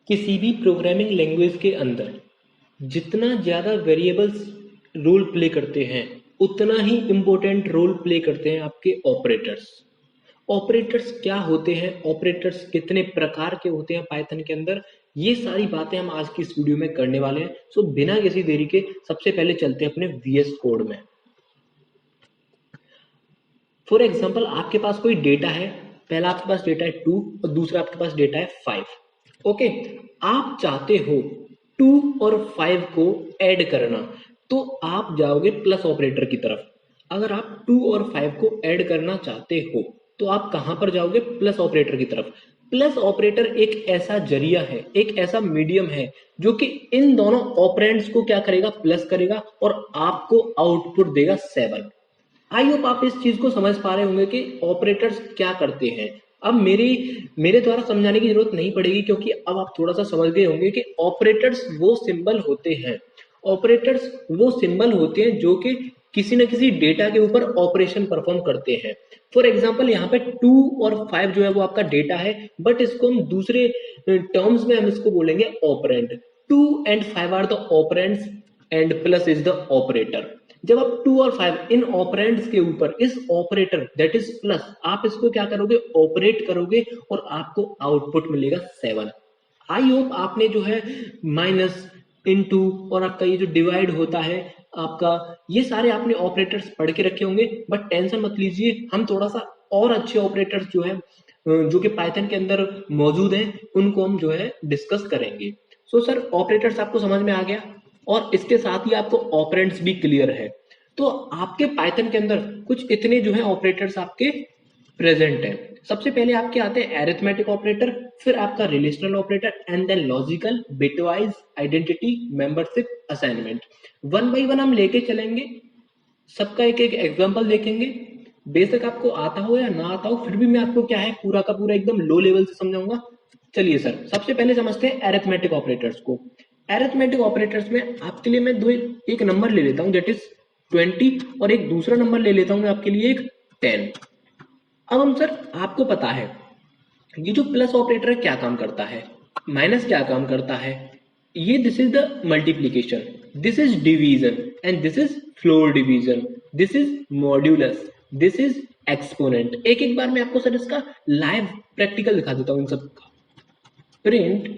किसी भी programming language के अंदर जितना ज़्यादा वेरिएबल्स रोल प्ले करते हैं उतना ही इम्पोर्टेंट रोल प्ले करते हैं आपके ऑपरेटर्स। ऑपरेटर्स क्या होते हैं, ऑपरेटर्स कितने प्रकार के होते हैं पाइथन के अंदर, ये सारी बातें हम आज की इस वीडियो में करने वाले हैं। सो बिना किसी देरी के सबसे पहले चलते हैं अपने वीएस कोड में। फॉर एग्जाम्पल आपके पास कोई डेटा है, पहला आपके पास डेटा है 2 और दूसरा आपके पास डेटा है 5। ओके, आप चाहते हो 2 और 5 को ऐड करना, तो आप जाओगे प्लस ऑपरेटर की तरफ। अगर आप 2 और 5 को ऐड करना चाहते हो तो आप कहां पर जाओगे? प्लस ऑपरेटर की तरफ। प्लस ऑपरेटर एक ऐसा जरिया है, एक ऐसा मीडियम है जो कि इन दोनों ऑपरेंड्स को क्या करेगा? प्लस करेगा और आपको आउटपुट देगा 7। आई होप आप इस चीज को समझ पा रहे होंगे कि ऑपरेटर्स क्या करते हैं। अब मेरे द्वारा समझाने की जरूरत नहीं पड़ेगी क्योंकि अब आप थोड़ा सा समझ गए होंगे कि ऑपरेटर्स वो सिंबल होते हैं, ऑपरेटर्स वो सिंबल होते हैं जो कि किसी न किसी डेटा के ऊपर ऑपरेशन परफॉर्म करते हैं। फॉर एग्जाम्पल यहाँ पे 2 और 5 जो है वो आपका डेटा है, बट इसको हम दूसरे टर्म्स में हम इसको बोलेंगे operand. 2 and 5 are the operands and plus is the operator. जब आप 2 और 5 इन ऑपरेंड्स के ऊपर इस ऑपरेटर दैट इज प्लस, आप इसको क्या करोगे? ऑपरेट करोगे और आपको आउटपुट मिलेगा 7। आई होप आपने जो है माइनस, इनटू और आपका ये जो डिवाइड होता है आपका, ये सारे आपने ऑपरेटर्स पढ़ के रखे होंगे। बट टेंशन मत लीजिए, हम थोड़ा सा और अच्छे ऑपरेटर्स जो है जो कि पाइथन के अंदर मौजूद हैं उनको हम जो है डिस्कस करेंगे। सो सर, ऑपरेटर्स आपको समझ में आ गया और इसके साथ ही आपको ऑपरेंड्स भी क्लियर है। तो आपके पाइथन के अंदर कुछ इतने जो है ऑपरेटर्स आपके प्रेजेंट है। सबसे पहले आपके आते हैं एरिथमेटिक ऑपरेटर, फिर आपका relational operator and then logical, bitwise, identity, membership, assignment. One by one हम लेके चलेंगे, सबका एक एक एग्जांपल देखेंगे। बेशक आपको आता हो या ना आता हो, फिर भी मैं आपको क्या है पूरा का पूरा एकदम लो लेवल से समझाऊंगा। चलिए सर, सबसे पहले समझते हैं एरिथमेटिक ऑपरेटर्स को। एरिथमेटिक ऑपरेटर्स में आपके लिए मैं एक नंबर ले लेता हूं दैट इज 20 और एक दूसरा नंबर ले लेता हूं मैं आपके लिए एक 10। अब हम सर, आपको पता है ये जो प्लस ऑपरेटर है क्या काम करता है, माइनस क्या काम करता है, ये this is the multiplication, this is division and this is floor division, this is modulus, this is exponent. एक एक बार मैं आपको सर इसका लाइव प्रैक्टिकल दिखा देता हूं इन सब का। प्रिंट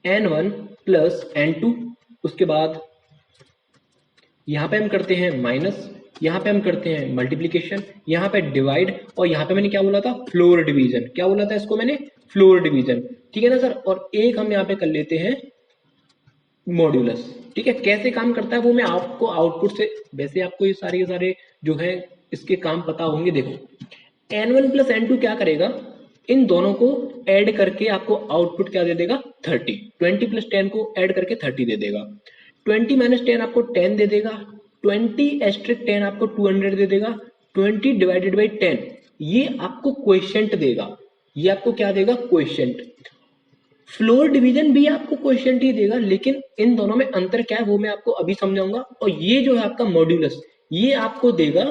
n1 प्लस n2, उसके बाद यहाँ पे हम करते हैं माइनस, यहाँ पे हम करते हैं मल्टीप्लीकेशन, यहाँ पे डिवाइड, और यहाँ पे मैंने क्या बोला था? Floor division. क्या बोला था इसको मैंने? Floor division. ठीक है ना सर? और एक हम यहाँ पे कर लेते हैं मॉड्यूलस। ठीक है, कैसे काम करता है वो मैं आपको आउटपुट से, वैसे आपको ये सारे के सारे जो है इसके काम पता होंगे। देखो, n1 प्लस n2 क्या करेगा? इन दोनों को ऐड करके आपको आउटपुट क्या दे देगा? 30। 20 प्लस 10 को ऐड करके 30 दे देगा। 20 माइनस 10 आपको 10 दे देगा। 20 एस्ट्रिक 10 आपको 200 दे देगा। 20 डिवाइडेड बाई 10 ये आपको क्वेश्चंट देगा। ये आपको क्या देगा? क्वेश्चंट। फ्लोर डिवीजन भी आपको क्वेश्चन ही देगा, लेकिन इन दोनों में अंतर क्या है वो मैं आपको अभी समझाऊंगा। और ये जो है आपका मॉड्यूलस, ये आपको देगा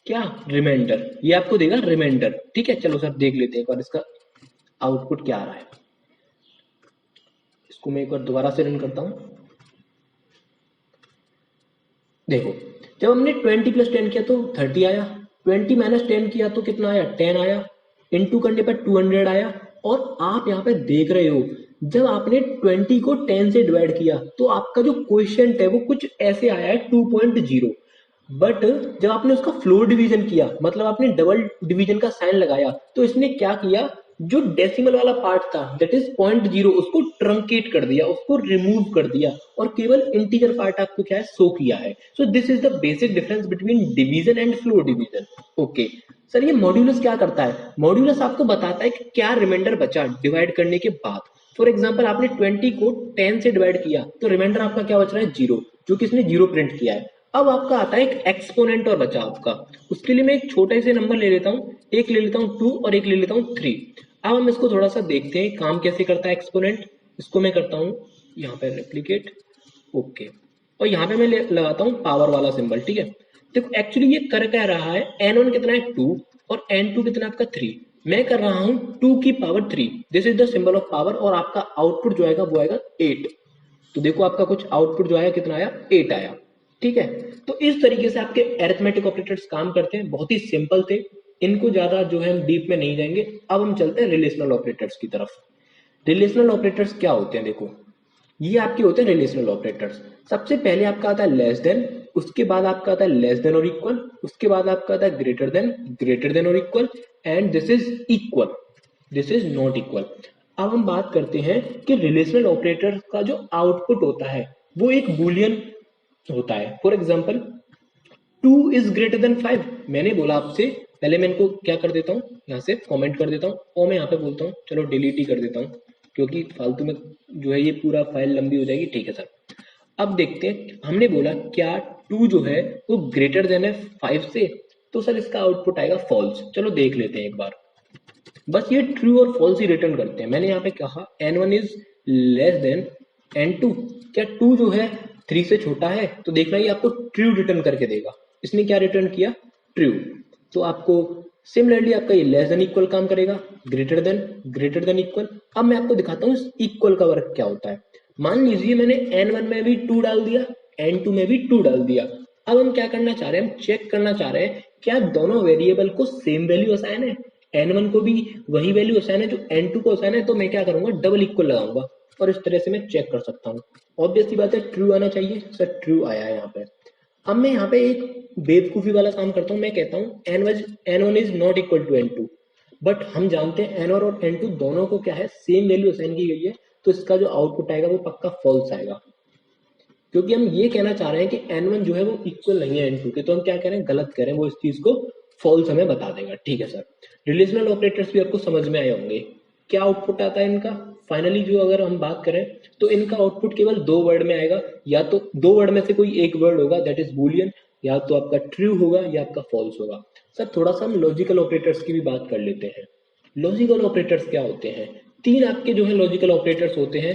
क्या? रिमाइंडर। ये आपको देगा रिमाइंडर। ठीक है, चलो सर देख लेते हैं एक बार इसका आउटपुट क्या आ रहा है। इसको मैं एक बार दोबारा से रन करता हूं। देखो, जब हमने 20 प्लस 10 किया तो 30 आया, 20 माइनस 10 किया तो कितना आया? 10 आया, इनटू करने पर 200 आया। और आप यहाँ पे देख रहे हो, जब आपने 20 को 10 से डिवाइड किया तो आपका जो क्वेश्चन है वो कुछ ऐसे आया है 2.0। बट जब आपने उसका फ्लोर डिवीजन किया, मतलब आपने डबल डिवीजन का साइन लगाया, तो इसने क्या किया? जो डेसिमल वाला पार्ट था दैट इज 0.0, उसको ट्रंकेट कर दिया, उसको रिमूव कर दिया और केवल इंटीजर पार्ट आपको क्या है? शो किया है। So this is the basic difference between division and floor division. Okay sir, ये मॉड्यूलस क्या करता है? मॉड्यूलस आपको बताता है कि क्या रिमाइंडर बचा डिवाइड करने के बाद। फॉर एग्जाम्पल आपने 20 को 10 से डिवाइड किया तो रिमाइंडर आपका क्या बच रहा है? 0, जो कि इसने 0 प्रिंट किया है। अब आपका आता है एक एक्सपोनेंट और बचा आपका। उसके लिए मैं एक छोटे से नंबर ले लेता हूँ, एक ले लेता हूँ 2 और एक ले लेता हूँ 3। अब हम इसको थोड़ा सा देखते हैं काम कैसे करता है एक्सपोनेंट। इसको मैं करता हूँ यहाँ पे रेप्लीकेट। ओके, और यहाँ पे मैं लगाता हूँ पावर वाला सिंबल। ठीक है, देखो एक्चुअली ये कर क्या रहा है? n1 कितना है? 2 और n2 कितना आपका? 3। मैं कर रहा हूं 2 की power 3, this is the symbol of power, और आपका आउटपुट जो आएगा वो आएगा 8। तो देखो आपका कुछ आउटपुट जो आया कितना आया, 8 आया। ठीक है, तो इस तरीके से आपके अरिथमेटिक ऑपरेटर्स काम करते हैं, बहुत ही सिंपल थे, इनको ज्यादा जो है हम डीप में नहीं जाएंगे। अब हम चलते हैं रिलेशनल ऑपरेटर्स की तरफ। रिलेशनल ऑपरेटर्स क्या होते हैं, देखो ये आपके होते हैं रिलेशनल ऑपरेटर्स। सबसे पहले आपका आता है लेस देन, उसके बाद आपका आता है लेस देन और इक्वल, उसके बाद आपका आता है ग्रेटर देन और equal, and this is equal, this is not equal. अब हम बात करते हैं कि रिलेशनल ऑपरेटर का जो आउटपुट होता है वो एक बूलियन होता है। For example 2 is greater than 5, मैंने बोला आपसे, पहले मैं इनको क्या कर देता हूँ, यहाँ से कमेंट कर देता हूँ, और मैं यहाँ पे बोलता हूँ चलो डिलीट ही कर देता हूँ, क्योंकि फालतू में जो है ये पूरा फाइल लंबी हो जाएगी। ठीक है सर, अब देखते हैं, हमने बोला क्या 2 जो है वो ग्रेटर देन है 5 से, तो सर इसका आउटपुट आएगा फॉल्स। चलो देख लेते हैं एक बार, बस ये ट्रू और फॉल्स ही रिटर्न करते हैं। मैंने यहाँ पे कहा n1 is less than n2, क्या 2 जो है 3 से छोटा है, तो देखना ये आपको ट्रू रिटर्न करके देगा। इसने क्या रिटर्न किया, ट्रू। तो आपको सिमिलरली आपका ये लेस देन इक्वल काम करेगा, ग्रेटर देन इक्वल। अब मैं आपको दिखाता हूँ इक्वल का वर्क क्या होता है। मान लीजिए मैंने n1 में भी 2 डाल दिया, n2 में भी 2 डाल दिया। अब हम क्या करना चाह रहे हैं, हम चेक करना चाह रहे हैं क्या दोनों वेरिएबल को सेम वैल्यू असाइन है, n1 को भी वही वैल्यू असाइन है जो n2 को असाइन है, तो मैं क्या करूंगा, डबल इक्वल लगाऊंगा, और इस तरह से मैं चेक कर सकता हूँ। ऑब्वियस सी बात है ट्रू आना चाहिए, सर ट्रू आया है यहाँ पे। अब मैं यहाँ पे एक बेवकूफी वाला काम करता हूँ, मैं कहता हूँ n1 is not equal to n2, but हम जानते हैं n1 और n2 दोनों को क्या है, सेम वैल्यू असाइन की गई है, तो इसका जो आउटपुट आएगा वो पक्का फॉल्स आएगा, क्योंकि हम ये कहना चाह रहे हैं कि n1 जो है वो इक्वल नहीं है n2 के, तो हम क्या कह रहे हैं, गलत कह रहे हैं, वो इस चीज को फॉल्स हमें बता देगा। ठीक है सर, रिलेशनल ऑपरेटर्स भी आपको समझ में आए होंगे। क्या आउटपुट आता है इनका, फाइनली जो अगर हम बात करें तो इनका आउटपुट केवल 2 वर्ड में आएगा, या तो 2 वर्ड में से कोई एक वर्ड होगा दैट इज बूलियन, या तो आपका ट्रू होगा या आपका फॉल्स होगा। सर थोड़ा सा हम लॉजिकल ऑपरेटर्स की भी बात कर लेते हैं। लॉजिकल ऑपरेटर्स क्या होते हैं, 3 आपके जो है लॉजिकल ऑपरेटर्स होते हैं।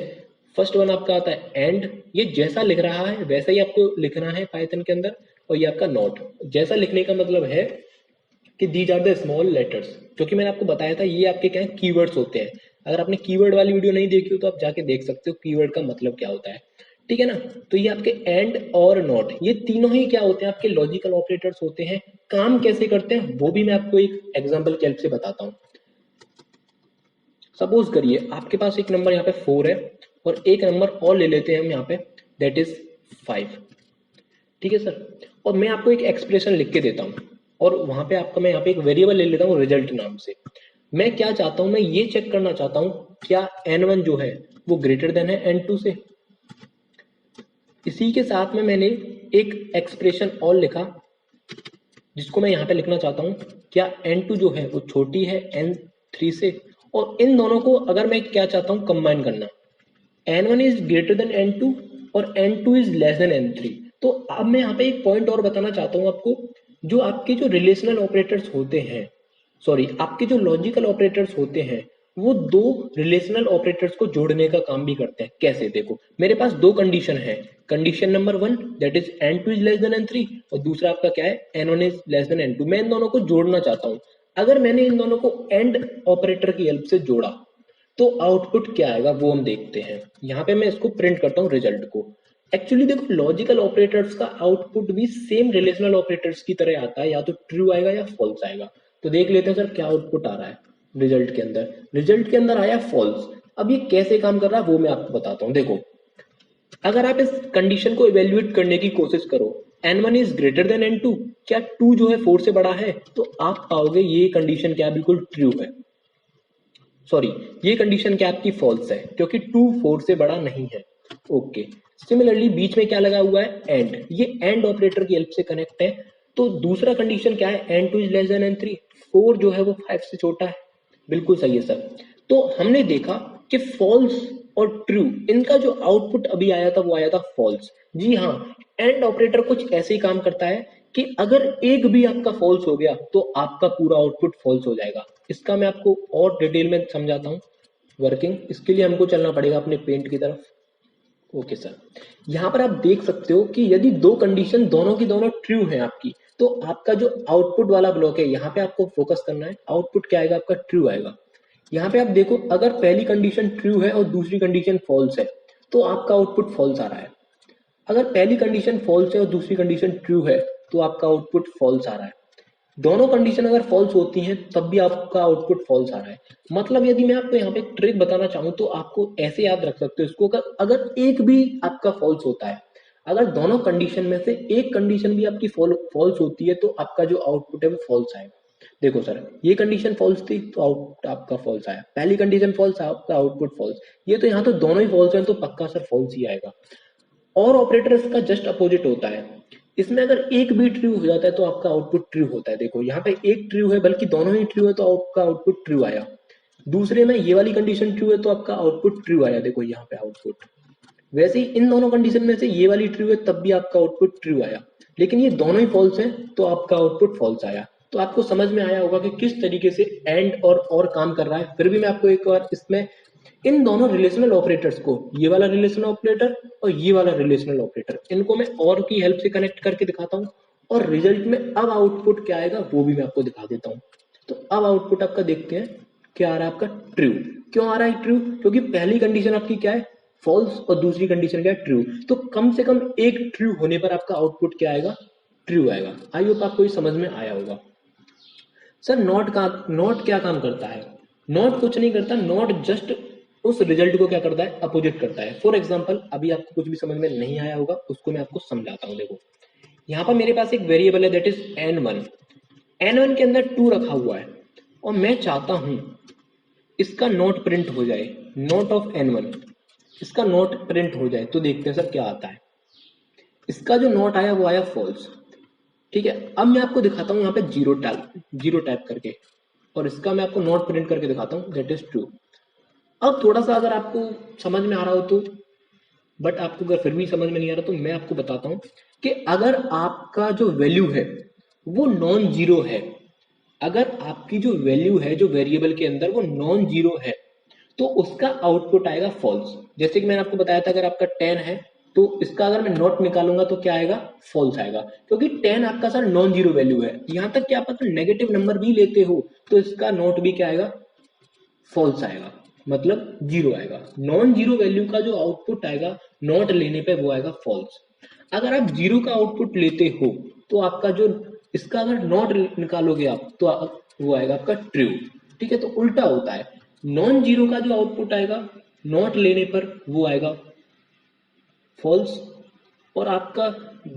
फर्स्ट वन आपका आता है एंड, ये जैसा लिख रहा है वैसा ही आपको लिखना है पाइथन के अंदर। और ये आपका नॉट, जैसा लिखने का मतलब है कि these are the small letters, क्योंकि मैंने आपको बताया था ये आपके क्या है, कीवर्ड्स होते हैं। अगर आपने कीवर्ड वाली वीडियो नहीं देखी हो तो आप जाके देख सकते हो कीवर्ड का मतलब क्या होता है। ठीक है ना, तो ये आपके एंड और नॉट, ये तीनों ही क्या होते हैं, आपके लॉजिकल ऑपरेटर्स होते हैं। काम कैसे करते हैं वो भी मैं आपको एक एग्जाम्पल की हेल्प से बताता हूँ। सपोज करिए आपके पास एक नंबर यहाँ पे 4 है, और एक नंबर और ले लेते हैं हम यहाँ पे, दैट इज 5। ठीक है सर, और मैं आपको एक एक्सप्रेशन लिख के देता हूँ, और वहां पे आपका मैं यहाँ पे एक वेरिएबल ले लेता हूँ रिजल्ट नाम से। मैं क्या चाहता हूँ, मैं ये चेक करना चाहता हूँ क्या n1 जो है वो ग्रेटर देन है n2 से। इसी के साथ में मैंने एक एक्सप्रेशन और लिखा, जिसको मैं यहाँ पे लिखना चाहता हूँ क्या n2 जो है वो छोटी है n3 से। और इन दोनों को अगर मैं क्या चाहता हूँ कंबाइन करना, n1 is greater than n2 और n2 is less than n3। तो अब मैं यहाँ पे एक पॉइंट और बताना चाहता हूँ आपको, जो आपके जो रिलेशनल ऑपरेटर्स होते हैं, सॉरी आपके जो लॉजिकल ऑपरेटर्स होते हैं, वो 2 रिलेशनल ऑपरेटर्स को जोड़ने का काम भी करते हैं। कैसे, देखो मेरे पास 2 कंडीशन है, condition number 1 that is n2 is less than n3, और दूसरा आपका क्या है, n1 is less than n2। मैं इन दोनों को जोड़ना चाहता हूँ। अगर मैंने इन दोनों को एंड ऑपरेटर की हेल्प से जोड़ा तो आउटपुट क्या आएगा वो हम देखते हैं। यहाँ पे मैं इसको प्रिंट करता हूँ रिजल्ट को। एक्चुअली देखो लॉजिकल ऑपरेटर्स का आउटपुट भी सेम रिलेशनल ऑपरेटर्स की तरह आता है, या तो ट्रू आएगा या फॉल्स आएगा। तो देख लेते हैं सर क्या आउटपुट आ रहा है रिजल्ट के अंदर। रिजल्ट के अंदर आया फॉल्स। अब ये कैसे काम कर रहा है वो मैं आपको बताता हूँ। देखो अगर आप इस कंडीशन को इवेल्युएट करने की कोशिश करो, n1 is greater than n2, क्या 2 जो है 4 से बड़ा है, तो आप पाओगे ये कंडीशन क्या बिल्कुल ट्रू है। सॉरी ये कंडीशन क्या आपकी फॉल्स है, क्योंकि 2 4 से बड़ा नहीं है। ओके, सिमिलरली बीच में क्या लगा हुआ है, एंड, ये एंड ऑपरेटर की हेल्प से कनेक्ट है। तो दूसरा कंडीशन क्या है, n2 is less than n3, 4 जो है वो 5 से छोटा है। बिल्कुल सही है सर। तो हमने देखा कि फॉल्स और ट्रू, इनका जो आउटपुट अभी आया था वो आया था फॉल्स। जी हाँ, एंड ऑपरेटर कुछ ऐसे ही काम करता है कि अगर एक भी आपका फॉल्स हो गया तो आपका पूरा आउटपुट फॉल्स हो जाएगा। इसका मैं आपको और डिटेल में समझाता हूँ वर्किंग। इसके लिए हमको चलना पड़ेगा अपने पेंट की तरफ। ओके सर, यहाँ पर आप देख सकते हो कि यदि दो कंडीशन दोनों की दोनों ट्रू है आपकी, तो आपका जो आउटपुट वाला ब्लॉक है यहाँ पे आपको फोकस करना है। आउटपुट क्या आएगा आपका? ट्रू आएगा। यहाँ पे आप देखो, अगर पहली कंडीशन ट्रू है और दूसरी कंडीशन फॉल्स है तो आपका आउटपुट फॉल्स आ रहा है। अगर पहली कंडीशन फॉल्स है और दूसरी कंडीशन ट्रू है तो आपका आउटपुट फॉल्स आ रहा है। दोनों कंडीशन अगर फॉल्स होती हैं तब भी आपका आउटपुट फॉल्स आ रहा है। मतलब यदि मैं आपको यहाँ पे एक ट्रिक बताना चाहूँ तो आपको ऐसे याद रख सकते हो इसको, अगर एक भी आपका फॉल्स होता है, अगर दोनों कंडीशन में से एक कंडीशन भी आपकी फॉल्स होती है तो आपका जो आउटपुट है वो फॉल्स आएगा। देखो सर, ये कंडीशन फॉल्स थी तो आउटपुट आपका फॉल्स आया, पहली कंडीशन फॉल्स आपका आउटपुट फॉल्स, ये तो यहाँ तो दोनों ही फॉल्स हैं तो पक्का सर फॉल्स ही आएगा। और ऑपरेटर्स का जस्ट अपोजिट होता है, इसमें अगर एक भी ट्रू हो जाता है तो आपका आउटपुट ट्रू होता है। देखो यहाँ पे एक ट्रू है बल्कि दोनों ही ट्रू है तो आपका आउटपुट ट्रू आया। दूसरे में ये वाली कंडीशन ट्रू है तो आपका आउटपुट ट्रू आया। देखो यहाँ पे आउटपुट, वैसे ही इन दोनों कंडीशन में से ये वाली ट्रू है तब भी आपका आउटपुट ट्रू आया, लेकिन ये दोनों ही फॉल्स हैं तो आपका आउटपुट फॉल्स आया। तो आपको समझ में आया होगा कि किस तरीके से एंड और काम कर रहा है। फिर भी मैं आपको एक बार इसमें इन दोनों रिलेशनल ऑपरेटर्स को, ये वाला रिलेशनल ऑपरेटर और ये वाला रिलेशनल ऑपरेटर, इनको मैं और की हेल्प से कनेक्ट करके दिखाता हूँ और रिजल्ट में अब आउटपुट क्या आएगा वो भी मैं आपको दिखा देता हूँ। तो अब आउटपुट आपका देखते हैं क्या आ रहा है आपका? ट्रू। क्यों आ रहा है ट्रू? क्योंकि पहली कंडीशन आपकी क्या है? फॉल्स, और दूसरी कंडीशन क्या है? ट्रू। तो कम से कम एक ट्रू होने पर आपका आउटपुट क्या आएगा? ट्रू आएगा। आई होप आपको ये समझ में आया होगा। सर नॉट क्या काम करता है? नॉट कुछ नहीं करता, नॉट जस्ट उस रिजल्ट को क्या करता है? अपोजिट करता है। फॉर एग्जाम्पल, अभी आपको कुछ भी समझ में नहीं आया होगा, उसको मैं आपको समझाता हूँ। देखो यहाँ पर मेरे पास एक वेरिएबल है दैट इज n1। n1 के अंदर 2 रखा हुआ है और मैं चाहता हूं इसका नोट प्रिंट हो जाए, नोट ऑफ n1, इसका नोट प्रिंट हो जाए। तो देखते हैं सर क्या आता है। इसका जो नोट आया वो आया फॉल्स। ठीक है, अब मैं आपको दिखाता हूँ यहाँ पे जीरो टाइप करके, और इसका मैं आपको नोट प्रिंट करके दिखाता हूँ दैट इज ट्रू। अब थोड़ा सा अगर आपको समझ में आ रहा हो तो, बट आपको अगर फिर भी समझ में नहीं आ रहा तो मैं आपको बताता हूँ कि अगर आपका जो वैल्यू है वो नॉन जीरो है, अगर आपकी जो वैल्यू है जो वेरिएबल के अंदर वो नॉन जीरो है तो उसका आउटपुट आएगा फॉल्स। जैसे कि मैंने आपको बताया था, अगर आपका 10 है तो इसका अगर मैं नॉट निकालूंगा तो क्या आएगा? फॉल्स आएगा, क्योंकि 10 आपका सर नॉन जीरो वैल्यू है। यहां तक कि आप अगर नेगेटिव नंबर भी लेते हो तो इसका नोट भी क्या आएगा? फॉल्स आएगा, मतलब जीरो आएगा। नॉन जीरो वैल्यू का जो आउटपुट आएगा नॉट लेने पे वो आएगा फॉल्स। अगर आप जीरो का आउटपुट लेते हो तो आपका जो इसका अगर नॉट निकालोगे आप तो वो आएगा आपका ट्रू। ठीक है, तो उल्टा होता है, नॉन जीरो का जो आउटपुट आएगा नॉट लेने पर वो आएगा फॉल्स, और आपका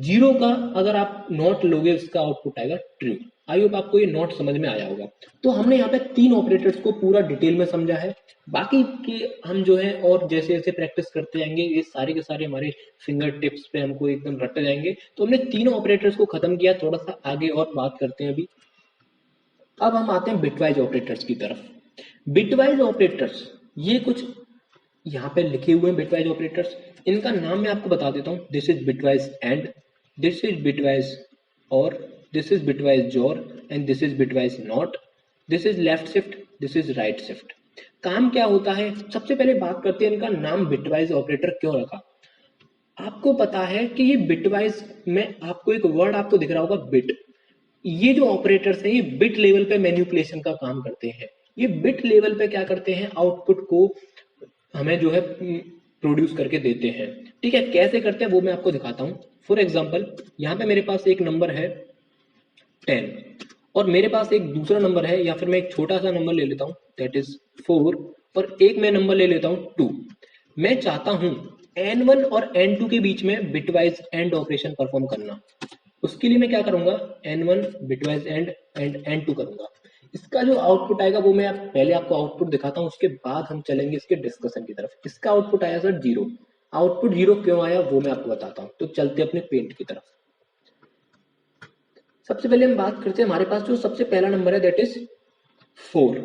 जीरो का अगर आप नॉट लोगे इसका आउटपुट आएगा ट्रू। आई होप आपको ये नॉट समझ में आया होगा। तो हमने यहाँ पे 3 ऑपरेटर्स को पूरा डिटेल में समझा है। बाकी के हम जो है और जैसे जैसे प्रैक्टिस करते जाएंगे ये सारे के सारे हमारे फिंगर टिप्स पे हमको एकदम रटते जाएंगे। तो हमने तीनों ऑपरेटर्स को खत्म किया, थोड़ा सा आगे और बात करते हैं अभी। अब हम आते हैं बिटवाइज ऑपरेटर्स की तरफ। बिटवाइज ऑपरेटर्स ये कुछ यहाँ पे लिखे हुए हैं बिटवाइज ऑपरेटर्स, इनका नाम मैं आपको बता देता हूँ। This is bitwise and, this is bitwise और, दिस इज बिटवाइज जोर and this is bitwise not, this is left shift, this is right shift. काम क्या होता है? सबसे पहले बात करते हैं इनका नाम बिटवाइज ऑपरेटर क्यों रखा। आपको पता है कि ये बिटवाइज में आपको एक वर्ड आपको दिख रहा होगा बिट। ये जो ऑपरेटर्स हैं ये बिट लेवल पे मैनिपुलेशन का काम करते हैं। ये बिट लेवल पे क्या करते हैं? आउटपुट को हमें जो है प्रोड्यूस करके देते हैं। ठीक है, कैसे करते हैं वो मैं आपको दिखाता हूँ। फॉर एग्जाम्पल, यहाँ पे मेरे पास एक नंबर है 10 और मेरे पास एक दूसरा नंबर है, या फिर मैं एक छोटा सा नंबर ले लेता हूँ दैट इज 4, और एक मैं नंबर ले लेता हूँ 2। मैं चाहता हूँ n1 और n2 के बीच में बिटवाइज एंड ऑपरेशन परफॉर्म करना। उसके लिए मैं क्या करूंगा? n1 बिटवाइज एंड n2 करूंगा। इसका जो आउटपुट आएगा वो मैं पहले आपको आउटपुट दिखाता हूँ, उसके बाद हम चलेंगे इसके डिस्कशन की तरफ। इसका आउटपुट आया सर जीरो। आउटपुट जीरो क्यों आया वो मैं आपको बताता हूँ। तो चलते अपने पेंट की तरफ। सबसे पहले हम बात करते हैं, हमारे पास जो सबसे पहला नंबर है दैट इज 4।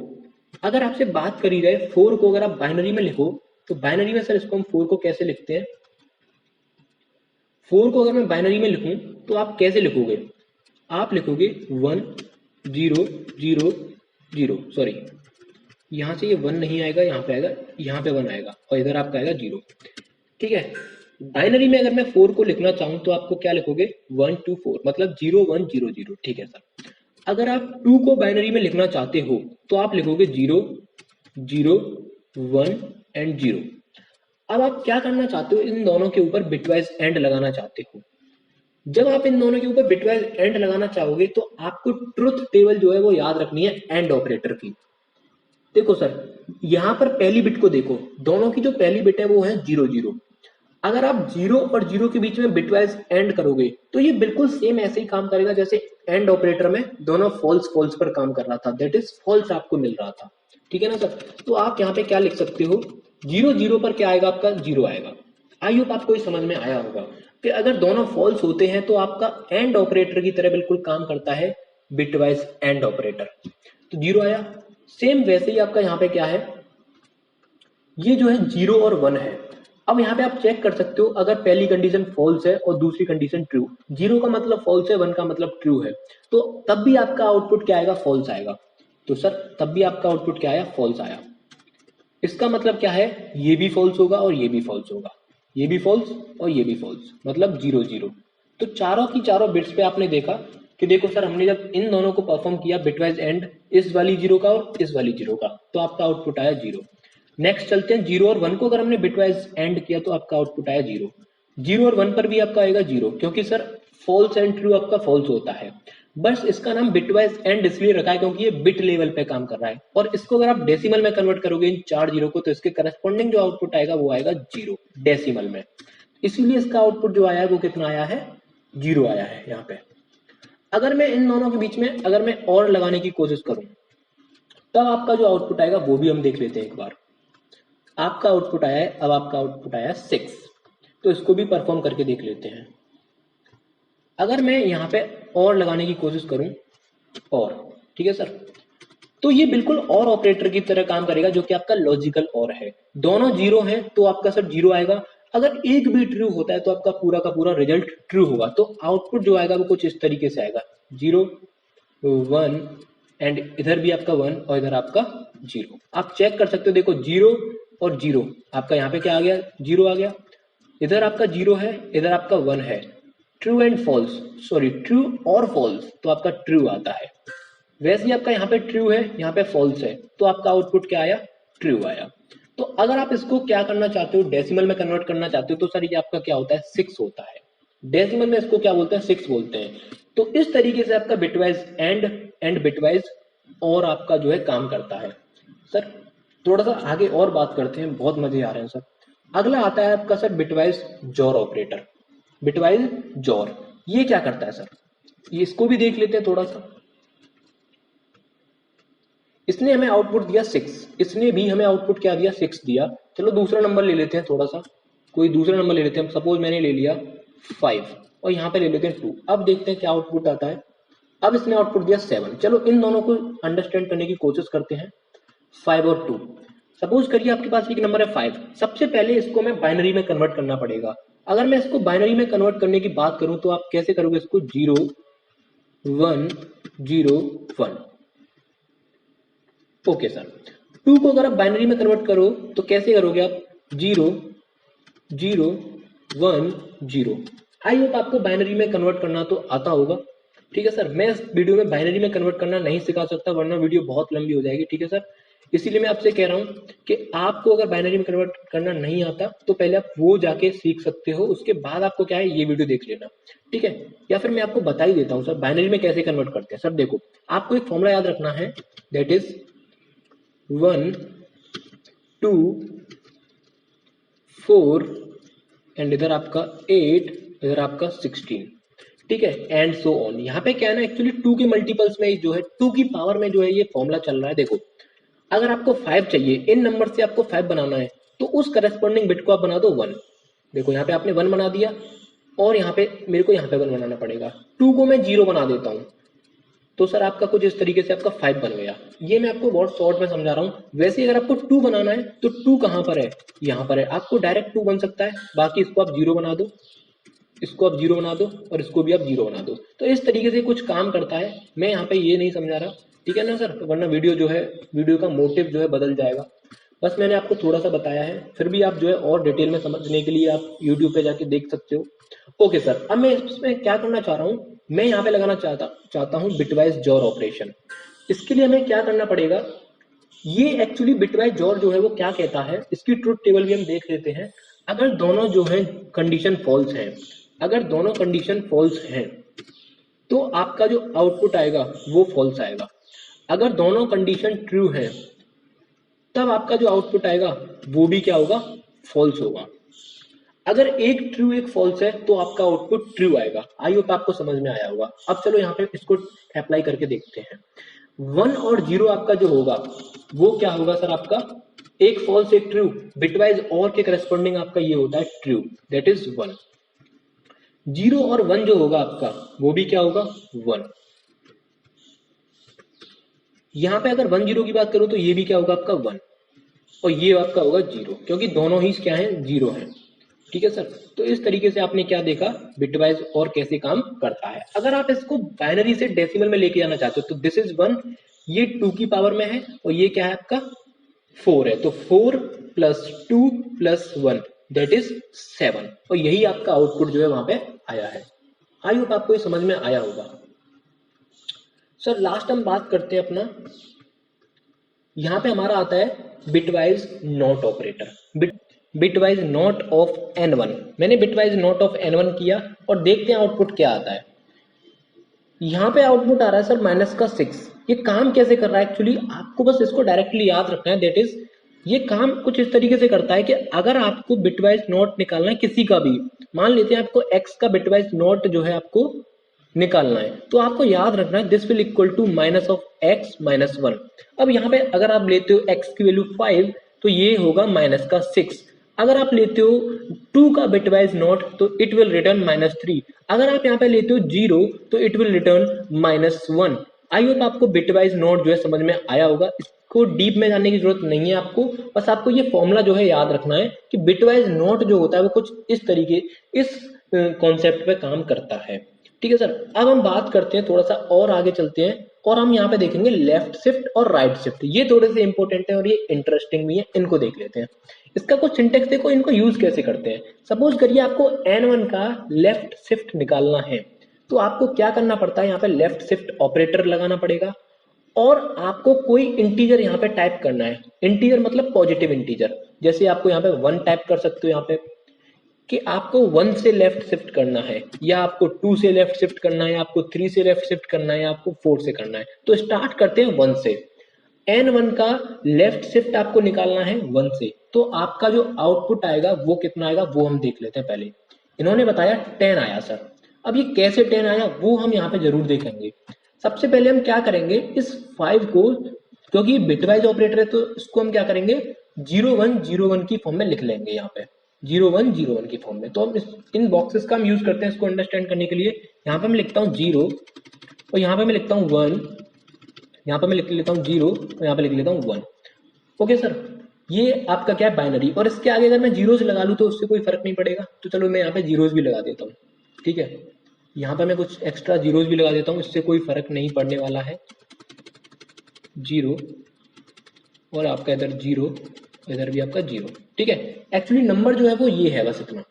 अगर आपसे बात करी जाए 4 को अगर आप बाइनरी में लिखो तो बाइनरी में सर इसको हम 4 को कैसे लिखते हैं? 4 को अगर मैं बाइनरी में लिखूं तो आप कैसे लिखोगे? आप लिखोगे 1 0 0 0, सॉरी यहां से ये 1 नहीं आएगा, यहाँ पे आएगा, यहाँ पे 1 आएगा और इधर आपका आएगा 0। ठीक है, बाइनरी में अगर मैं 4 को लिखना चाहूं तो आपको क्या लिखोगे 1 2 4 मतलब 0 1 0 0। ठीक है सर। अगर आप 2 को बाइनरी में लिखना चाहते हो तो आप लिखोगे 0 0 1 एंड 0। अब आप क्या करना चाहते हो, इन दोनों के ऊपर बिटवाइज एंड लगाना चाहते हो। जब आप इन दोनों के ऊपर बिटवाइज एंड लगाना चाहोगे तो आपको ट्रुथ टेबल जो है वो याद रखनी है एंड ऑपरेटर की। देखो सर, यहां पर पहली बिट को देखो, दोनों की जो पहली बिट है वो है 0 0। अगर आप 0 और 0 के बीच में बिटवाइज एंड करोगे तो ये बिल्कुल सेम ऐसे ही काम करेगा जैसे एंड ऑपरेटर में दोनों फॉल्स फॉल्स पर काम कर रहा था, दैट इज फॉल्स आपको मिल रहा था। ठीक है ना सर। तो आप यहाँ पे क्या लिख सकते हो, 0 0 पर क्या आएगा आपका 0 आएगा। आई होप आपको ये समझ में आया होगा कि अगर दोनों फॉल्स होते हैं तो आपका एंड ऑपरेटर की तरह बिल्कुल काम करता है बिटवाइज एंड ऑपरेटर। तो 0 आया। सेम वैसे ही आपका यहाँ पे क्या है, ये जो है 0 और 1 है। अब यहाँ पे आप चेक कर सकते हो, अगर पहली कंडीशन फॉल्स है और दूसरी कंडीशन ट्रू, 0 का मतलब फॉल्स है, 1 का मतलब ट्रू है, तो तब भी आपका आउटपुट क्या आएगा, फॉल्स आएगा। तो सर तब भी आपका आउटपुट क्या आया, फॉल्स आया। इसका मतलब क्या है, ये भी फॉल्स होगा और ये भी फॉल्स होगा, ये भी फॉल्स और ये भी फॉल्स, मतलब 0 0। तो चारों की चारों बिट्स पे आपने देखा कि देखो सर, हमने जब इन दोनों को परफॉर्म किया बिटवाइज एंड, इस वाली 0 का और इस वाली 0 का, तो आपका आउटपुट आया 0। नेक्स्ट चलते हैं, 0 और 1 को अगर हमने बिटवाइज एंड किया तो आपका आउटपुट आया 0। 0 और 1 पर भी आपका आएगा 0, क्योंकि सर फॉल्स एंड ट्रू आपका फॉल्स होता है। बस इसका नाम बिटवाइज एंड इसलिए रखा है क्योंकि ये बिट लेवल पे काम कर रहा है, और इसको अगर आप डेसिमल में कन्वर्ट करोगे इन 4 जीरो को, तो इसके करस्पॉन्डिंग जो आउटपुट आएगा वो आएगा 0 डेसिमल में। इसीलिए इसका आउटपुट जो आया है वो कितना आया है, 0 आया है यहाँ पे। अगर मैं इन दोनों के बीच में अगर मैं और लगाने की कोशिश करूं तब आपका जो आउटपुट आएगा वो भी हम देख लेते हैं एक बार। आपका आउटपुट आया है, अब आपका आउटपुट आया 6, तो इसको भी परफॉर्म करके देख लेते हैं। अगर मैं यहाँ पे और लगाने की कोशिश करूं, और ठीक है सर, तो ये बिल्कुल और ऑपरेटर की तरह काम करेगा जो कि आपका लॉजिकल और है। दोनों 0 हैं तो आपका सर 0 आएगा, अगर एक भी ट्रू होता है तो आपका पूरा का पूरा रिजल्ट ट्रू होगा। तो आउटपुट जो आएगा वो कुछ इस तरीके से आएगा, 0 1 एंड इधर भी आपका 1 और इधर आपका 0। आप चेक कर सकते हो, देखो 0 और 0 आपका यहाँ पे क्या आ गया, 0 आ गया, इधर आपका 0 है, इधर आपका 1 है। True and false, sorry true और फॉल्स, तो आपका ट्रू आता है। वैसे ही आपका यहाँ पे ट्रू है, यहाँ पे फॉल्स है, तो आपका आउटपुट क्या आया, ट्रू आया। तो अगर आप इसको क्या करना चाहते हो, डेसिमल में कन्वर्ट करना चाहते हो, तो सर ये आपका क्या होता है, 6 होता है। डेसिमल में इसको क्या बोलते हैं, 6 बोलते हैं। तो इस तरीके से आपका बिटवाइज एंड बिटवाइज और आपका जो है काम करता है। सर थोड़ा सा आगे और बात करते हैं, बहुत मजे आ रहे हैं सर। अगला आता है आपका sir bitwise jaw operator. Bitwise jaw ये क्या करता है सर, ये इसको भी देख लेते हैं थोड़ा सा। इसने हमें आउटपुट दिया 6, इसने भी हमें आउटपुट क्या दिया, 6 दिया। चलो दूसरा नंबर ले लेते हैं, थोड़ा सा कोई दूसरा नंबर ले लेते हैं। सपोज मैंने ले लिया 5 और यहाँ पे ले लेते हैं 2। अब देखते हैं क्या आउटपुट आता है। अब इसने आउटपुट दिया 7। चलो इन दोनों को अंडरस्टैंड करने की कोशिश करते हैं, 5 और 2। सपोज करिए आपके पास एक नंबर है 5, सबसे पहले इसको मैं बाइनरी में कन्वर्ट करना पड़ेगा। अगर मैं इसको बाइनरी में कन्वर्ट करने की बात करूं तो आप कैसे करोगे इसको, 0 1 0 1। ओके सर, 2 को अगर आप बाइनरी में कन्वर्ट करो तो कैसे करोगे आप, 0 0 1 0। आई होप आपको बाइनरी में कन्वर्ट करना तो आता होगा। ठीक है सर, मैं इस वीडियो में बाइनरी में कन्वर्ट करना नहीं सिखा सकता वरना वीडियो बहुत लंबी हो जाएगी। ठीक है सर, इसीलिए मैं आपसे कह रहा हूं कि आपको अगर बाइनरी में कन्वर्ट करना नहीं आता तो पहले आप वो जाके सीख सकते हो, उसके बाद आपको क्या है ये वीडियो देख लेना। ठीक है, या फिर मैं आपको बता ही देता हूँ सर बाइनरी में कैसे कन्वर्ट करते हैं। सर देखो, आपको एक फॉर्मूला याद रखना है, दैट इज 1 2 4 एंड इधर आपका 8, इधर आपका 16। ठीक है, एंड सो ऑन। यहाँ पे क्या है ना, एक्चुअली 2 के मल्टीपल्स में जो है 2 की पावर में जो है ये फॉर्मूला चल रहा है। देखो अगर आपको 5 चाहिए, इन नंबर से आपको 5 बनाना है, तो उस करस्पॉन्डिंग बिट को आप बना दो 1। देखो यहाँ पे आपने 1 बना दिया और यहाँ पे मेरे को यहाँ पे 1 बनाना पड़ेगा। 2 को मैं 0 बना देता हूँ, तो सर आपका कुछ इस तरीके से आपका 5 बन गया। ये मैं आपको बहुत शॉर्ट में समझा रहा हूँ। वैसे अगर आपको 2 बनाना है तो 2 कहाँ पर है, यहाँ पर है। आपको डायरेक्ट 2 बन सकता है, बाकी इसको आप 0 बना दो, इसको आप 0 बना दो और इसको भी आप 0 बना दो। तो इस तरीके से कुछ काम करता है। मैं यहाँ पे ये नहीं समझा रहा, ठीक है ना सर, वरना वीडियो जो है, वीडियो का मोटिव जो है बदल जाएगा। बस मैंने आपको थोड़ा सा बताया है, फिर भी आप जो है और डिटेल में समझने के लिए आप यूट्यूब पे जाके देख सकते हो। ओके सर, अब मैं इसमें क्या करना चाह रहा हूँ, मैं यहाँ पे लगाना चाहता हूँ बिटवाइज जॉर ऑपरेशन। इसके लिए हमें क्या करना पड़ेगा, ये एक्चुअली बिटवाइज जॉर जो है वो क्या कहता है, इसकी ट्रुथ टेबल भी हम देख लेते हैं। अगर दोनों जो है कंडीशन फॉल्स है, अगर दोनों कंडीशन फॉल्स हैं तो आपका जो आउटपुट आएगा वो फॉल्स आएगा। अगर दोनों कंडीशन ट्रू है तब आपका जो आउटपुट आएगा वो भी क्या होगा, फॉल्स होगा। अगर एक ट्रू एक फॉल्स है तो आपका आउटपुट ट्रू आएगा। आई होप आपको समझ में आया होगा। अब चलो यहाँ पे इसको अप्लाई करके देखते हैं। 1 और 0 आपका जो होगा वो क्या होगा सर, आपका एक फॉल्स एक ट्रू, बिटवाइज और के करस्पॉन्डिंग आपका ये होता है ट्रू, दैट इज 1। 0 और 1 जो होगा आपका वो भी क्या होगा, 1। यहाँ पे अगर 1 0 की बात करूं तो ये भी क्या होगा आपका 1, और ये आपका होगा 0, क्योंकि दोनों ही क्या है, 0 है। ठीक है सर, तो इस तरीके से आपने क्या देखा बिटवाइज और कैसे काम करता है। अगर आप इसको बाइनरी से डेसिमल में लेके जाना चाहते हो तो दिस इज 1, ये 2 की पावर में है, और ये क्या है आपका 4 है, तो 4 प्लस 2 प्लस 1 दैट इज 7, और यही आपका आउटपुट जो है वहां पे आया है। आई होप आपको ये समझ में आया होगा। सर लास्ट हम बात करते हैं अपना, यहाँ पे हमारा आता है bitwise not operator. Bitwise not of n1, मैंने बिटवाइज नॉट ऑफ n1 किया और देखते हैं आउटपुट क्या आता है। यहाँ पे आउटपुट आ रहा है सर -6। ये काम कैसे कर रहा है, एक्चुअली आपको बस इसको डायरेक्टली याद रखना है, दैट इज ये काम कुछ इस तरीके से करता है कि अगर आपको बिटवाइज नॉट निकालना है किसी का भी, मान लेते हैं आपको x का बिटवाइज नॉट जो है आपको निकालना है, तो आपको याद रखना है this will equal to minus of x minus 1। अब यहाँ पे अगर आप लेते हो x की वैल्यू 5 तो ये होगा -6। अगर आप लेते हो 2 का बिटवाइज नॉट तो इट विल रिटर्न -3। अगर आप यहाँ पे लेते हो 0 तो it will return -1। I hope आपको बिटवाइज नॉट जो है समझ में आया होगा। इसको डीप में जाने की जरूरत नहीं है आपको, बस आपको ये फॉर्मूला जो है याद रखना है कि बिटवाइज नॉट जो होता है वो कुछ इस तरीके, इस कॉन्सेप्ट पे काम करता है। ठीक है सर, अब हम बात करते हैं, थोड़ा सा और आगे चलते हैं और हम यहाँ पे देखेंगे लेफ्ट शिफ्ट और राइट शिफ्ट। ये थोड़े से इंपॉर्टेंट है और ये इंटरेस्टिंग भी है, इनको देख लेते हैं। इसका कुछ सिंटेक्स देखो, इनको यूज कैसे करते हैं। सपोज करिए आपको n1 का लेफ्ट शिफ्ट निकालना है, तो आपको क्या करना पड़ता है, यहाँ पे लेफ्ट शिफ्ट ऑपरेटर लगाना पड़ेगा और आपको कोई इंटीजर यहाँ पे टाइप करना है। इंटीजर मतलब पॉजिटिव इंटीजर, जैसे आपको यहाँ पे 1 टाइप कर सकते हो यहाँ पे कि आपको 1 से लेफ्ट शिफ्ट करना है, या आपको 2 से लेफ्ट शिफ्ट करना है, आपको 3 से लेफ्ट शिफ्ट करना है, या आपको 4 से करना है। तो स्टार्ट करते हैं 1 से। n1 का लेफ्ट शिफ्ट आपको निकालना है 1 से, तो आपका जो आउटपुट आएगा वो कितना आएगा वो हम देख लेते हैं। पहले इन्होंने बताया 10 आया सर। अब ये कैसे 10 आया वो हम यहाँ पे जरूर देखेंगे। सबसे पहले हम क्या करेंगे, इस 5 को, क्योंकि बिटवाइज ऑपरेटर है तो इसको हम क्या करेंगे 0101 की फॉर्म में लिख लेंगे, यहाँ पे 0101 की फॉर्म में। तो हम इन बॉक्सेस का हम यूज करते हैं इसको अंडरस्टैंड करने के लिए। यहाँ पे मैं लिखता हूँ 0 और यहाँ पे मैं लिखता हूँ 1, यहाँ पे मैं लिख लेता हूँ 0 और यहाँ पे लिख लेता हूँ 1। ओके सर, ये आपका क्या है बाइनरी, और इसके आगे अगर मैं जीरोस लगा लूँ तो उससे कोई फर्क नहीं पड़ेगा, तो चलो मैं यहाँ पे जीरोस भी लगा देता हूँ। ठीक है, यहाँ पे मैं कुछ एक्स्ट्रा जीरोस भी लगा देता हूँ, इससे कोई फर्क नहीं पड़ने वाला है। 0 और आपका इधर 0, इधर भी आपका 0। ठीक है, एक्चुअली नंबर जो है वो ये है, बस इतना।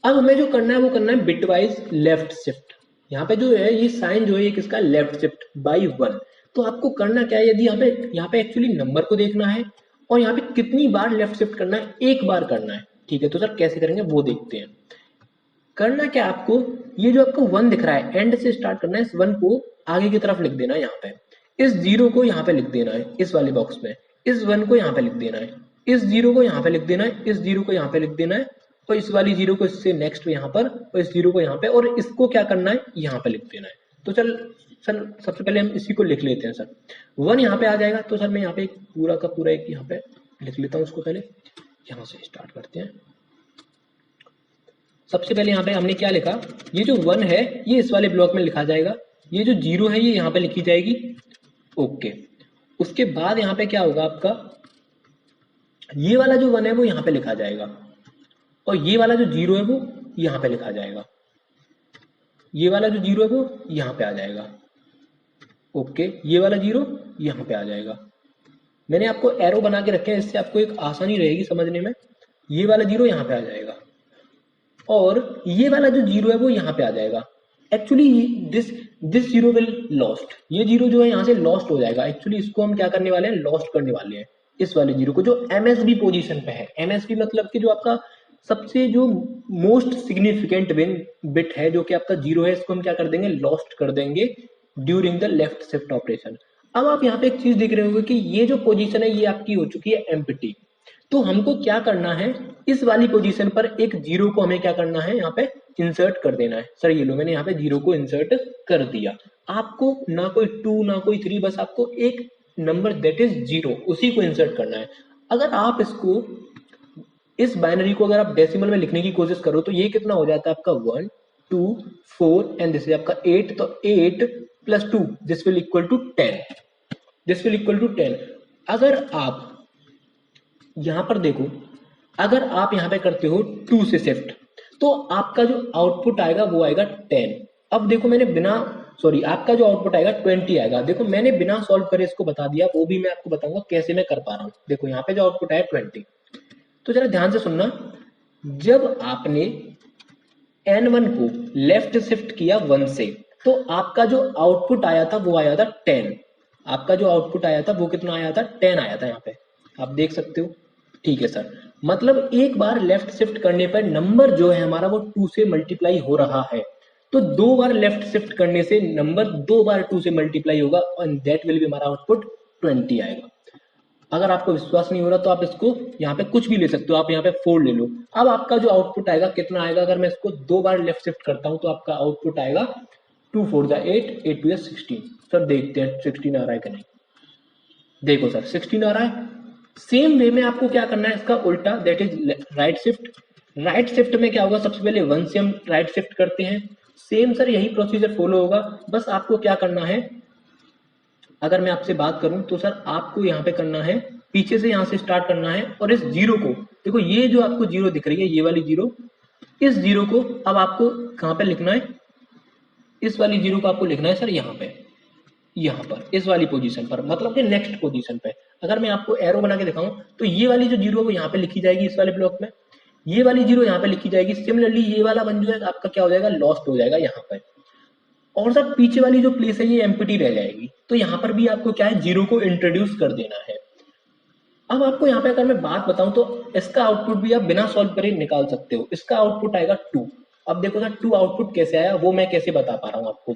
अब हमें जो करना है वो करना है बिटवाइज लेफ्ट शिफ्ट। यहाँ पे जो है ये साइन जो है ये किसका, लेफ्ट शिफ्ट बाई 1। तो आपको करना क्या है, यदि यहाँ पे एक्चुअली नंबर को देखना है और यहाँ पे कितनी बार लेफ्ट शिफ्ट करना है, एक बार करना है। ठीक है, तो सर कैसे करेंगे वो देखते हैं। करना क्या आपको, ये जो आपको 1 दिख रहा है एंड से स्टार्ट करना है, इस 1 को आगे की तरफ लिख देना है यहाँ पे, इस 0 को यहाँ पे लिख देना है इस वाले बॉक्स में, इस 1 को यहाँ पे लिख देना है, इस 0 को यहाँ पे लिख देना है, इस 0 को यहाँ पे लिख देना है, और इस वाली 0 को इससे नेक्स्ट यहाँ पर, और इस 0 को यहाँ पे, और इसको क्या करना है यहाँ पे लिख देना है। तो चल सर सबसे पहले हम इसी को लिख लेते हैं। सर 1 यहाँ पे आ जाएगा, तो सर मैं यहाँ पे एक पूरा का पूरा एक यहाँ पे लिख लेता हूँ उसको। पहले यहाँ से स्टार्ट करते हैं। सबसे पहले यहाँ पे हमने क्या लिखा, ये जो 1 है ये इस वाले ब्लॉक में लिखा जाएगा, ये जो 0 है ये यहाँ पे लिखी जाएगी। ओके, उसके बाद यहाँ पे क्या होगा आपका, ये वाला जो 1 है वो यहाँ पे लिखा जाएगा, और ये वाला जो 0 है वो यहाँ पे लिखा जाएगा, ये वाला जो 0 है वो यहाँ पे आ जाएगा। ओके, ये वाला 0 यहाँ पे आ जाएगा, मैंने आपको एरो बना के रखे हैं, इससे आपको एक आसानी रहेगी समझने में। ये वाला जीरो यहाँ पे आ जाएगा और ये वाला जो जीरो है वो यहाँ पे आ जाएगा। Actually this this zero will lost, ये जीरो जो है यहाँ से लॉस्ट हो जाएगा। एक्चुअली इसको हम क्या करने वाले हैं, लॉस्ट करने वाले हैं इस वाले जीरो को जो एमएसबी पोजीशन पे है। एमएसबी मतलब कि जो आपका सबसे जो मोस्ट सिग्निफिकेंट बिट है जो कि आपका जीरो है, इसको हम क्या कर देंगे, लॉस्ट कर देंगे during the left shift operation. अब आप यहाँ पे एक चीज देख रहे होंगे कि ये जो पोजीशन है ये आपकी हो चुकी है एम्प्टी। तो हमको क्या करना है, इस वाली पोजीशन पर एक जीरो को हमें क्या करना है, यहाँ पे इंसर्ट कर देना है। सर ये लो मैंने यहाँ पे जीरो को इंसर्ट कर दिया। आपको ना कोई 2 ना कोई 3, बस आपको एक नंबर दैट इज जीरो उसी को इंसर्ट करना है। अगर आप इसको इस बाइनरी को अगर आप डेसिमल में लिखने की कोशिश करो तो ये कितना हो जाता है आपका 1 2 4 एंड दिस इज आपका 8। तो 8 plus 2 this will equal to 10, this will equal to 10। अगर आप यहां पर देखो, अगर आप यहां पे करते हो 2 से शिफ्ट तो आपका जो आउटपुट आएगा वो आएगा 10। अब देखो मैंने बिना सॉरी आपका जो आउटपुट आएगा 20 आएगा। देखो मैंने बिना सॉल्व करे इसको बता दिया, वो भी मैं आपको बताऊंगा कैसे मैं कर पा रहा हूं। देखो यहाँ पे जो आउटपुट आया 20। तो जरा ध्यान से सुनना, जब आपने n1 को लेफ्ट शिफ्ट किया 1 से तो आपका जो आउटपुट आया था वो आया था 10। आपका जो आउटपुट आया था वो कितना आया था, 10 आया था। यहाँ पे आप देख सकते हो। ठीक है सर, मतलब एक बार लेफ्ट शिफ्ट करने पर नंबर जो है हमारा वो 2 से मल्टीप्लाई हो रहा है। तो 2 बार लेफ्ट शिफ्ट करने से नंबर 2 बार 2 से मल्टीप्लाई होगा और दैट विल बी हमारा आउटपुट 20 आएगा। अगर आपको विश्वास नहीं हो रहा तो आप इसको यहाँ पे कुछ भी ले सकते हो, आप यहाँ पे 4 ले लो। अब आपका जो आउटपुट आएगा कितना आएगा, अगर मैं इसको 2 बार लेफ्ट शिफ्ट करता हूँ तो आपका आउटपुट आएगा 2 4 जा 8 8 2 16। सर देखते हैं 16 आ रहा है कि नहीं। देखो सर 16 आ रहा है। सेम वे में आपको क्या करना है, इसका उल्टा that is right shift. Right shift में क्या होगा, सबसे पहले 1 से हम राइट शिफ्ट करते हैं। सेम सर यही प्रोसीजर फॉलो होगा, बस आपको क्या करना है, अगर मैं आपसे बात करूं तो सर आपको यहाँ पे करना है, पीछे से यहाँ से स्टार्ट करना है और इस जीरो को देखो, ये जो आपको जीरो दिख रही है ये वाली जीरो, इस जीरो को अब आपको कहाँ पे लिखना है, इस वाली जीरो को आपको लिखना है सर यहाँ पे, यहाँ पर इस वाली पोजीशन पर, मतलब कि नेक्स्ट पोजीशन पे। अगर मैं आपको एरो बना के दिखाऊं तो ये वाली जो जीरो है वो यहाँ पे लिखी जाएगी इस वाले ब्लॉक में, ये वाली जीरो यहाँ पे लिखी जाएगी। सिमिलरली ये वाला वन जो है आपका क्या हो जाएगा, लॉस्ट हो जाएगा यहाँ पे। और सर पीछे वाली जो प्लेस है ये एम्प्टी रह जाएगी। तो यहाँ पर भी आपको क्या है, जीरो को इंट्रोड्यूस कर देना है। अब आपको यहाँ पे अगर मैं बात बताऊं तो इसका आउटपुट भी आप बिना सॉल्व करे निकाल सकते हो। इसका आउटपुट आएगा 2। अब देखो सर 2 आउटपुट कैसे आया वो मैं कैसे बता पा रहा हूँ आपको।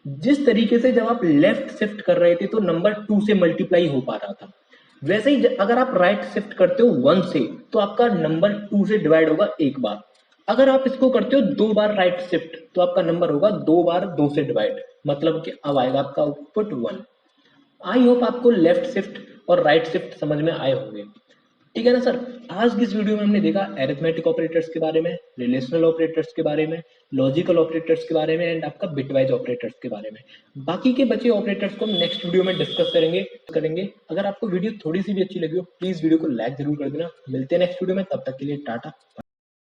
जिस तरीके से जब आप लेफ्ट शिफ्ट कर रहे थे तो नंबर 2 से मल्टीप्लाई हो पा रहा था, वैसे ही अगर आप राइट शिफ्ट करते हो 1 से तो आपका नंबर 2 से डिवाइड होगा एक बार। अगर आप इसको करते हो 2 बार राइट शिफ्ट तो आपका नंबर होगा 2 बार 2 से डिवाइड, मतलब कि अब आएगा आपका आउटपुट 1। आई होप आपको लेफ्ट शिफ्ट और राइट शिफ्ट समझ में आए होंगे। ठीक है ना सर। आज की इस वीडियो में हमने देखा अरिथमेटिक ऑपरेटर्स के बारे में, रिलेशनल ऑपरेटर्स के बारे में, लॉजिकल ऑपरेटर्स के बारे में एंड आपका बिटवाइज ऑपरेटर्स के बारे में। बाकी के बचे ऑपरेटर्स को हम नेक्स्ट वीडियो में डिस्कस करेंगे। अगर आपको वीडियो थोड़ी सी भी अच्छी लगी हो प्लीज वीडियो को लाइक जरूर कर देना। मिलते हैं नेक्स्ट वीडियो में, तब तक के लिए टाटा।